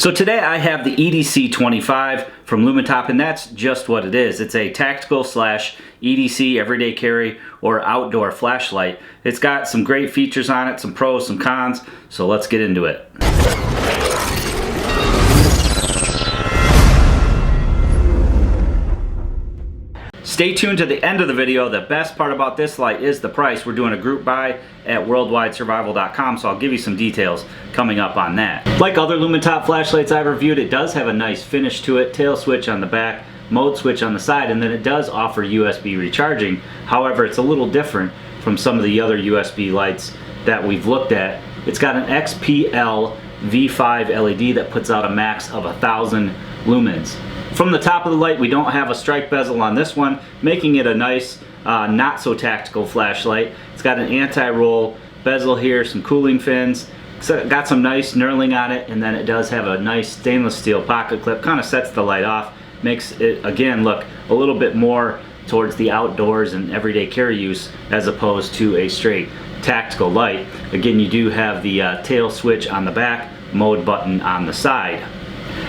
So today I have the EDC25 from Lumintop, and that's just what it is. It's a tactical slash EDC everyday carry or outdoor flashlight. It's got some great features on it, some pros, some cons, so let's get into it. Stay tuned to the end of the video. The best part about this light is the price. We're doing a group buy at worldwidesurvival.com, so I'll give you some details coming up on that. Like other Lumintop flashlights I've reviewed, it does have a nice finish to it. Tail switch on the back, mode switch on the side, and then it does offer USB recharging. However, it's a little different from some of the other USB lights that we've looked at. It's got an XPL V5 LED that puts out a max of 1,000 lumens. From the top of the light, we don't have a strike bezel on this one, making it a nice, not so tactical flashlight. It's got an anti-roll bezel here, some cooling fins. It's got some nice knurling on it, and then it does have a nice stainless steel pocket clip. Kind of sets the light off, makes it, again, look a little bit more towards the outdoors and everyday carry use as opposed to a straight tactical light. Again, you do have the tail switch on the back, mode button on the side.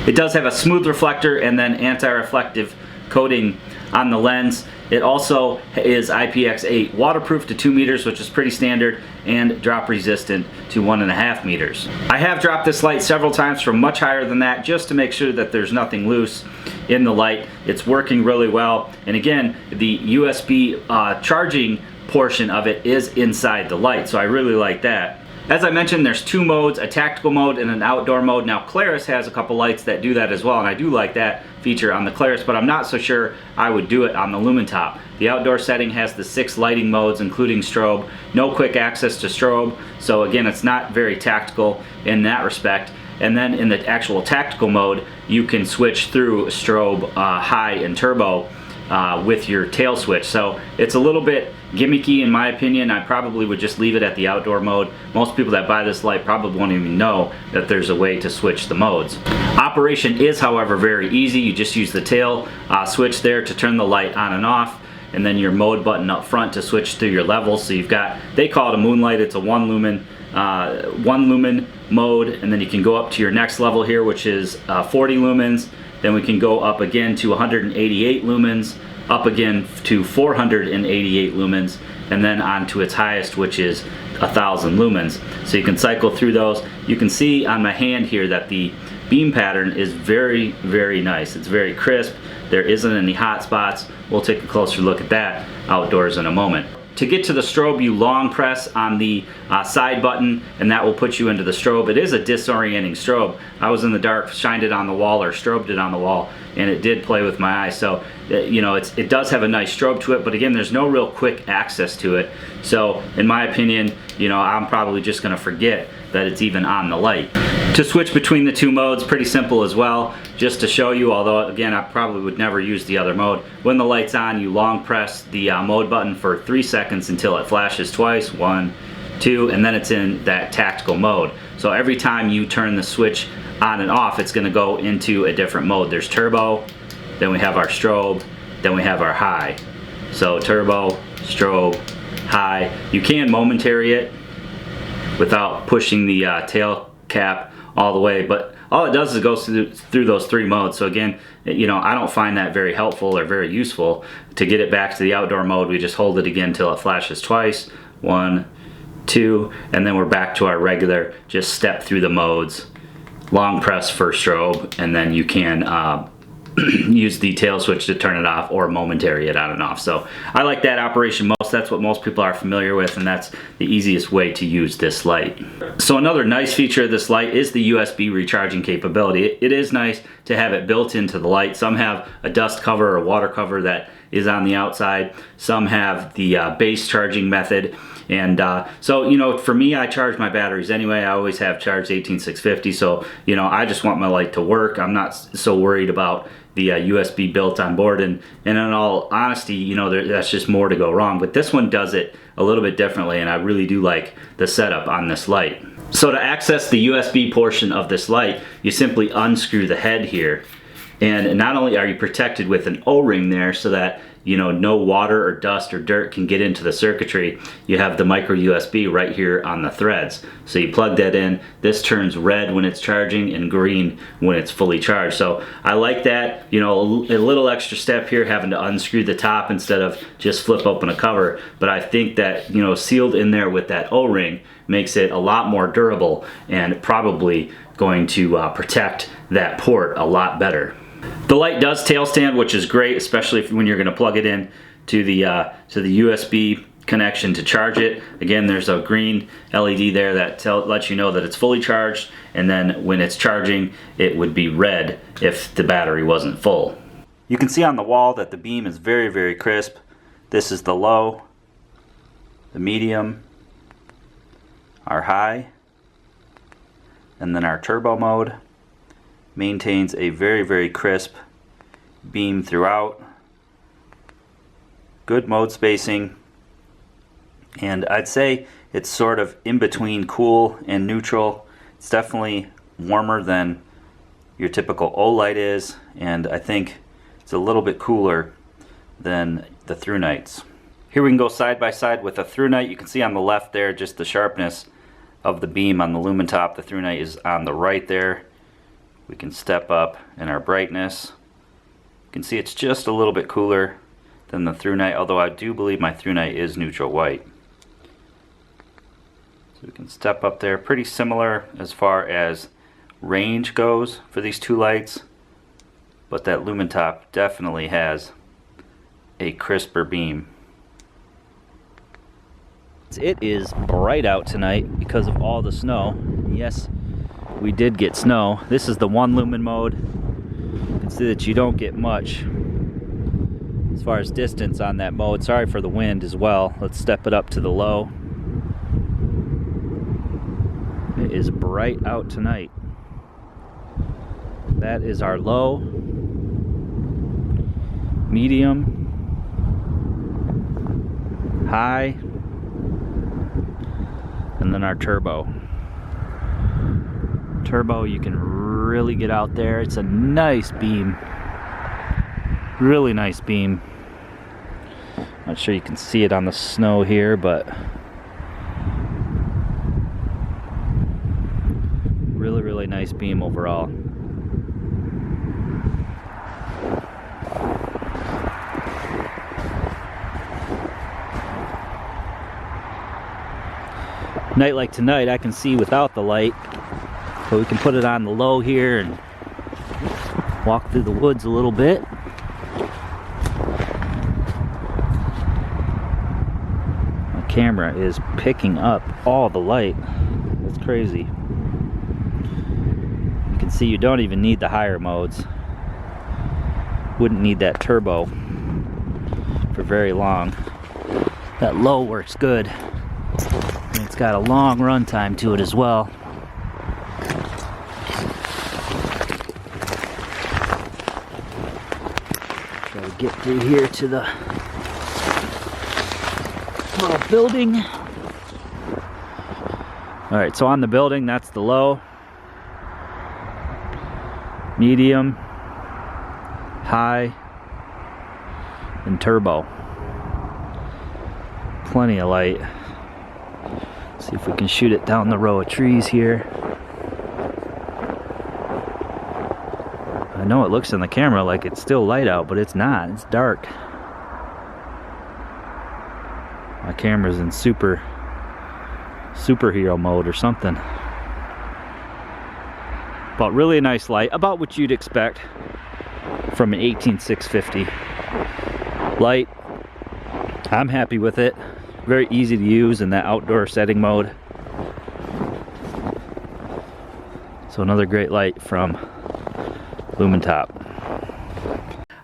It does have a smooth reflector and then anti-reflective coating on the lens. It also is IPX8 waterproof to 2 meters, which is pretty standard, and drop resistant to 1.5 meters. I have dropped this light several times from much higher than that just to make sure that there's nothing loose in the light. It's working really well, and again, the USB charging portion of it is inside the light, so I really like that. As I mentioned, there's 2 modes, a tactical mode and an outdoor mode. Now Claris has a couple lights that do that as well, and I do like that feature on the Claris, but I'm not so sure I would do it on the Lumintop. The outdoor setting has the 6 lighting modes, including strobe. No quick access to strobe, so again, it's not very tactical in that respect. And then in the actual tactical mode, you can switch through strobe high and turbo with your tail switch. So it's a little bit gimmicky in my opinion. I probably would just leave it at the outdoor mode. Most people that buy this light probably won't even know that there's a way to switch the modes. Operation is, however, very easy. You just use the tail switch there to turn the light on and off, and then your mode button up front to switch through your levels. So you've got, they call it a moonlight, it's a 1 lumen mode, and then you can go up to your next level here, which is 40 lumens. Then we can go up again to 188 lumens, up again to 488 lumens, and then on to its highest, which is 1,000 lumens. So you can cycle through those. You can see on my hand here that the beam pattern is very, very nice. It's very crisp. There isn't any hot spots. We'll take a closer look at that outdoors in a moment. To get to the strobe, you long press on the side button, and that will put you into the strobe. It is a disorienting strobe. I was in the dark, shined it on the wall or strobed it on the wall, and it did play with my eyes. So, you know, it does have a nice strobe to it, but again, there's no real quick access to it. So, in my opinion, you know, I'm probably just going to forget that it's even on the light. To switch between the 2 modes, pretty simple as well. Just to show you, although again I probably would never use the other mode. When the light's on, you long press the mode button for 3 seconds until it flashes twice, 1, 2, and then it's in that tactical mode. So every time you turn the switch on and off, it's going to go into a different mode. There's turbo, then we have our strobe, then we have our high. So turbo, strobe, high. You can momentary it without pushing the tail cap all the way, but all it does is go through those 3 modes. So again, you know, I don't find that very helpful or very useful. To get it back to the outdoor mode, we just hold it again until it flashes twice, 1, 2, and then we're back to our regular, just step through the modes, long press for strobe, and then you can use the tail switch to turn it off or momentary it on and off. So I like that operation most. That's what most people are familiar with, and that's the easiest way to use this light. So another nice feature of this light is the USB recharging capability. It is nice to have it built into the light. Some have a dust cover or water cover that is on the outside. Some have the base charging method. And so, you know, for me, I charge my batteries anyway. I always have charged 18650, so, you know, I just want my light to work. I'm not so worried about the USB built on board, and in all honesty, you know, that's just more to go wrong. But this one does it a little bit differently, and I really do like the setup on this light. So to access the USB portion of this light, you simply unscrew the head here, and not only are you protected with an O-ring there so that you know, no water or dust or dirt can get into the circuitry, you have the micro USB right here on the threads. So you plug that in, this turns red when it's charging and green when it's fully charged. So I like that, you know, a little extra step here, having to unscrew the top instead of just flip open a cover. But I think that, you know, sealed in there with that O-ring makes it a lot more durable and probably going to protect that port a lot better. The light does tail stand, which is great, especially when you're going to plug it in to the USB connection to charge it. Again, there's a green LED there that lets you know that it's fully charged, and then when it's charging, it would be red if the battery wasn't full. You can see on the wall that the beam is very, very crisp. This is the low, the medium, our high, and then our turbo mode. Maintains a very, very crisp beam throughout. Good mode spacing, and I'd say it's sort of in between cool and neutral. It's definitely warmer than your typical O-light is, and I think it's a little bit cooler than the through nights. Here we can go side by side with a through night. You can see on the left there just the sharpness of the beam on the Lumintop. The through night is on the right there. We can step up in our brightness. You can see it's just a little bit cooler than the through night, although I do believe my through night is neutral white. So we can step up there. Pretty similar as far as range goes for these two lights, but that Lumintop definitely has a crisper beam. It is bright out tonight because of all the snow. Yes, we did get snow. This is the 1 lumen mode. You can see that you don't get much as far as distance on that mode. Sorry for the wind as well. Let's step it up to the low. It is bright out tonight. That is our low, medium, high, and then our turbo. Turbo, you can really get out there. It's a nice beam, really nice beam. Not sure you can see it on the snow here, but really nice beam overall. Night like tonight, I can see without the light. So we can put it on the low here and walk through the woods a little bit. My camera is picking up all the light. That's crazy. You can see you don't even need the higher modes. Wouldn't need that turbo for very long. That low works good. And it's got a long run time to it as well. Get through here to the little building. Alright, so on the building, that's the low, medium, high, and turbo. Plenty of light. See if we can shoot it down the row of trees here. I know it looks in the camera like it's still light out, but it's not. It's dark. My camera's in superhero mode or something. But really a nice light, about what you'd expect from an 18650 light. I'm happy with it. Very easy to use in that outdoor setting mode. So another great light from Lumintop.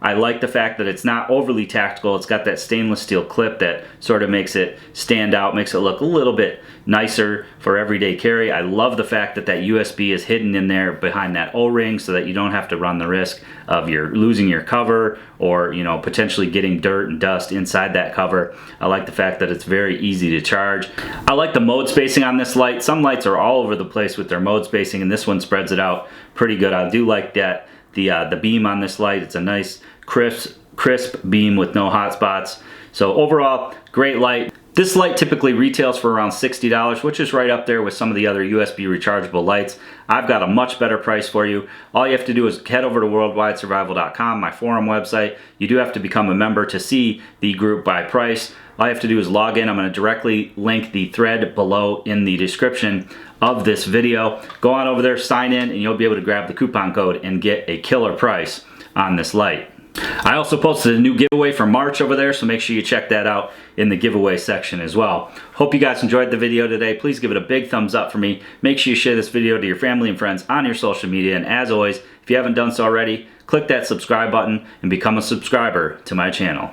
I like the fact that it's not overly tactical. It's got that stainless steel clip that sort of makes it stand out, makes it look a little bit nicer for everyday carry. I love the fact that that USB is hidden in there behind that O-ring so that you don't have to run the risk of losing your cover or, you know, potentially getting dirt and dust inside that cover. I like the fact that it's very easy to charge. I like the mode spacing on this light. Some lights are all over the place with their mode spacing, and this one spreads it out pretty good. I do like that the beam on this light. It's a nice crisp crisp beam with no hot spots. So overall, great light. This light typically retails for around $60, which is right up there with some of the other USB rechargeable lights. I've got a much better price for you. All you have to do is head over to worldwidesurvival.com, my forum website. You do have to become a member to see the group by price. All you have to do is log in. I'm going to directly link the thread below in the description of this video. Go on over there, sign in, and you'll be able to grab the coupon code and get a killer price on this light. I also posted a new giveaway for March over there, so make sure you check that out in the giveaway section as well. Hope you guys enjoyed the video today. Please give it a big thumbs up for me. Make sure you share this video to your family and friends on your social media. And as always, if you haven't done so already, click that subscribe button and become a subscriber to my channel.